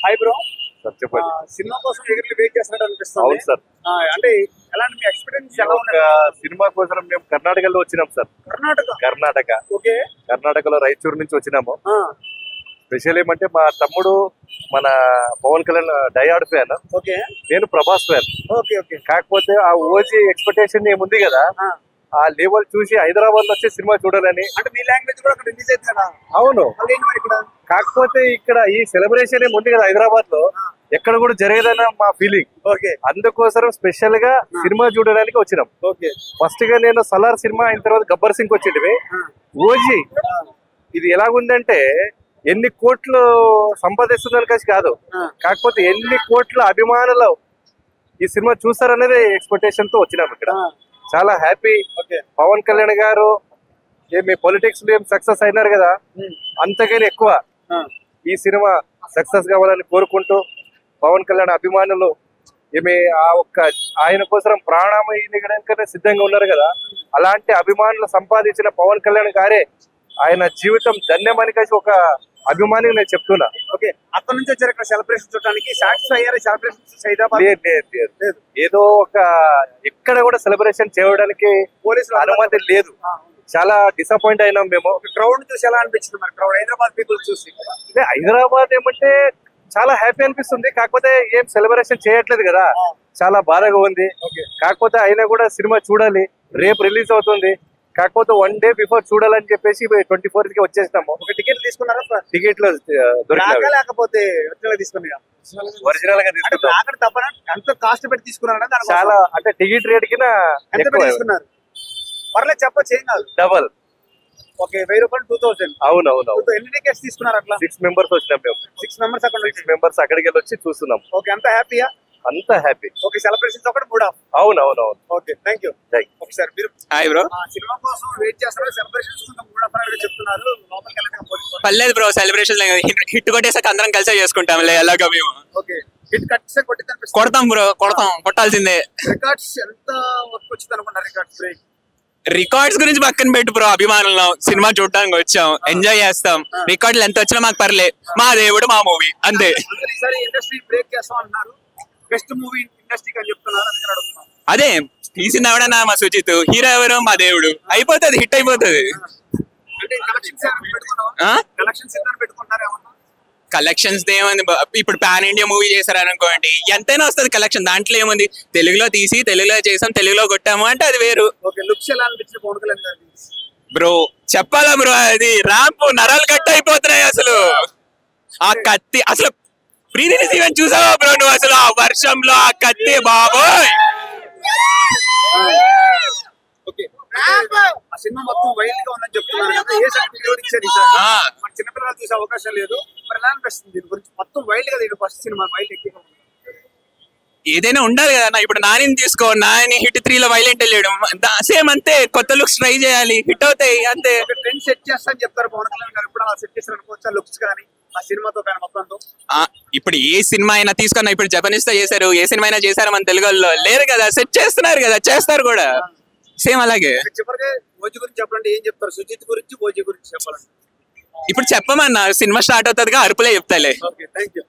Hi bro, చెప్పండి. Cinema కోసం ఎగిరి వెయిట్ చేస్తున్నట్టు అనిపిస్తుంది. అవును సార్. అంటే ఎలాంటి మీ ఎక్స్పీరియన్స్ ఎలా ఉంది? సినిమా కోసం మేము కర్ణాటకలో వచ్చినాం సార్. కర్ణాటక ఓకే. కర్ణాటకలో రాయచూరు నుంచి వచ్చినాము. స్పెషల్ ఏమంటే మా తమ్ముడు మన Pawan Kalyan diehard fan, okay. నేను ప్రభాస్ ఫ్యాన్. Okay okay. కాకపోతే ఆ ఓజీ ఎక్స్పెక్టేషన్ ఏముంది కదా, ఆ లెవెల్ చూసి హైదరాబాద్ లో వచ్చి సినిమా చూడాలని. అంటే మీ లాంగ్వేజ్ కూడా రిలీజ్ అవుతుంది కదా? అవును. ఇక్కడ కాకపోతే ఇక్కడ ఈ సెలబ్రేషన్ ఏముంది కదా హైదరాబాద్ లో, ఎక్కడ కూడా జరగదన్న మా ఫీలింగ్. ఓకే. అందుకోసం స్పెషల్ గా సినిమా చూడడానికి వచ్చినాం. ఓకే. ఫస్ట్ గా నేను సలార్ సినిమా అయిన తర్వాత గబ్బర్ సింగ్ వచ్చింది. ఓజీ ఇది ఎలాగుందంటే ఎన్ని కోట్లు సంపాదిస్తుందని కలిసి కాదు, కాకపోతే ఎన్ని కోట్ల అభిమానులు ఈ సినిమా చూస్తారనేది ఎక్స్పెక్టేషన్ తో వచ్చినాం. ఇక్కడ చాలా హ్యాపీ. పవన్ కళ్యాణ్ గారు ఏమి పొలిటిక్స్ లో ఏం సక్సెస్ అయినారు కదా, అంతకైనా ఎక్కువ ఈ సినిమా సక్సెస్ కావాలని కోరుకుంటూ, పవన్ కళ్యాణ్ అభిమానులు ఏమి ఆయన కోసం ప్రాణామయ్యే సిద్ధంగా ఉన్నారు కదా, అలాంటి అభిమానులు సంపాదించిన పవన్ కళ్యాణ్ గారే ఆయన జీవితం ధన్యమని కలిసి ఒక అభిమాని నేను చెప్తున్నా. ఓకే. అక్కడ నుంచి వచ్చారు ఇక్కడ సెలబ్రేషన్ చూడడానికి. సాటిస్ఫై అయ్యారు సెలబ్రేషన్ హైదరాబాద్? ఏదో ఒక ఎక్కడ కూడా సెలబ్రేషన్ చేయడానికి పోలీసులు అనుమతి లేదు. చాలా డిసప్పాయింట్ అయినాం మేము. క్రౌడ్ చూసి ఎలా అనిపించింది మరి? క్రౌడ్ హైదరాబాద్ పీపుల్ చూసి హైదరాబాద్ ఏమంటే చాలా హ్యాపీ అనిపిస్తుంది, కాకపోతే ఏం సెలబ్రేషన్ చేయట్లేదు కదా, చాలా బాధగా ఉంది. కాకపోతే అయినా కూడా సినిమా చూడాలి, రేపు రిలీజ్ అవుతుంది. కాకపోతే 1 day బిఫోర్ చూడాలని చెప్పేసి 24th కి వచ్చేసినాము. ఒక టికెట్ తీసుకున్నారా? టికెట్లు దొరికినా లేకపోతే తీసుకున్నా? ఒరిజినల్ గా తీసుకున్నాం. అక్కడ తప్ప ఎంత కాస్ట్ పెట్టి తీసుకున్నారా? చాలా అంటే టికెట్ రేట్ కింద తీసుకున్నారు. పర్లేదు చెప్పచ్చు, ఏం కాదు. డబల్. ఓకే. 1000 రూపాయలు 2000. అవునవును. ఎన్ని టికెట్స్ తీసుకున్నారు అట్లా? 6 members వచ్చినాం మేము. 6 members అక్కడ 6 members అక్కడికి వెళ్ళి వచ్చి చూస్తున్నాం. ఓకే. అంత హ్యాపీయా? అంత హ్యాపీ. ఓకే. సెలబ్రేషన్స్ ఒకటి మూడ్ ఆఫ్. అవునవును. Okay, thank you. Okay sir, మీరు హాయ్ బ్రో. సినిమా కోసం వెయిట్ చేస్తారా? సెలబ్రేషన్స్ మూడ్ ఆఫ్ అని చెప్తున్నారు. లోపలికి వెళ్ళక పర్లేదు బ్రో, సెలబ్రేషన్ హిట్ కొట్టేసాక అందరం కలిసే చేసుకుంటాం ఎలాగో మేము. ఓకే. హిట్ కట్టిస్తే కొడతాం బ్రో, కొట్టాల్సిందే. రికార్డ్స్ ఎంత వర్క్ వచ్చింది అనుకుంటా? రికార్డ్స్ గురించి పక్కన పెట్టు బ్రో, అభిమానులు సినిమా చూడడానికి వచ్చాం, ఎంజాయ్ చేస్తాం. రికార్డులు ఎంత వచ్చినా మాకు పర్లే, మా దేవుడు మా మూవీ అంతే. ఇండస్ట్రీ బ్రేక్ చేస్తాం అంటున్నారు, బెస్ట్ మూవీ ఇండస్ట్రీకి అని చెప్తున్నారు. అదే తీసింది ఎవడన్నా మా సుజిత్, హీరో ఎవరు మా దేవుడు, అయిపోతుంది, హిట్ అయిపోతుంది. కలెక్షన్స్ ఏముంది ఇప్పుడు, పాన్ ఇండియా మూవీ చేశారు అనుకోండి, ఎంతైనా వస్తుంది కలెక్షన్. దాంట్లో ఏముంది, తెలుగులో తీసి తెలుగులో చేసాం, తెలుగులో కొట్టాము అంటే అది వేరు. బ్రో చెప్పాలా బ్రో, అది ర్యాంప్ నరాలు కట్ అయిపోతున్నాయి అసలు. ఆ కత్తి అసలు ప్రీ రిలీజ్ ఈవెంట్ చూసావా బ్రో నువ్వు? అసలు ఆ వర్షంలో ఆ కత్తి బాబోయ్. సినిమా మొత్తం వైల్డ్ గా ఉందని చెప్తున్నారు. చిన్నపిల్లలు చూసే అవకాశం లేదు. మరి ఎలా అనిపిస్తుంది దీని గురించి? మొత్తం వైల్డ్ గా, ఫస్ట్ సినిమా వైల్డ్ ఎక్కువ ఏదైనా ఉండాలి కదా. ఇప్పుడు నాని తీసుకో, నాని హిట్ 3 లో వైలెంట్ వెళ్ళాడు, సేమ్ అంతే. కొత్త లుక్స్ ట్రై చేయాలి, హిట్ అవుతాయి అంతే. ట్రెండ్ సెట్ చేస్తా అని చెప్తారు పవన్ కళ్యాణ్ గారు. ఇప్పుడు అలా సెట్ చేస్తారు అనుకోవచ్చా? లుక్స్ కానీ ఆ సినిమాతో కానీ మొత్తంతో? ఇప్పుడు ఏ సినిమా అయినా తీసుకున్నా, ఇప్పుడు జపనీస్ తో చేశారు, ఏ సినిమా అయినా చేశారు, మన తెలుగులో లేరు కదా, సెట్ చేస్తున్నారు కదా, చేస్తారు కూడా సేమ్ అలాగే. చివరిగా ఓజీ గురించి చెప్పాలంటే ఏం చెప్తారు? సుజిత్ గురించి, ఓజీ గురించి చెప్పాలంటే ఇప్పుడు చెప్పమన్నా, సినిమా స్టార్ట్ అవుతుందిగా, అరుపులే చెప్తాలే. Okay, thank you.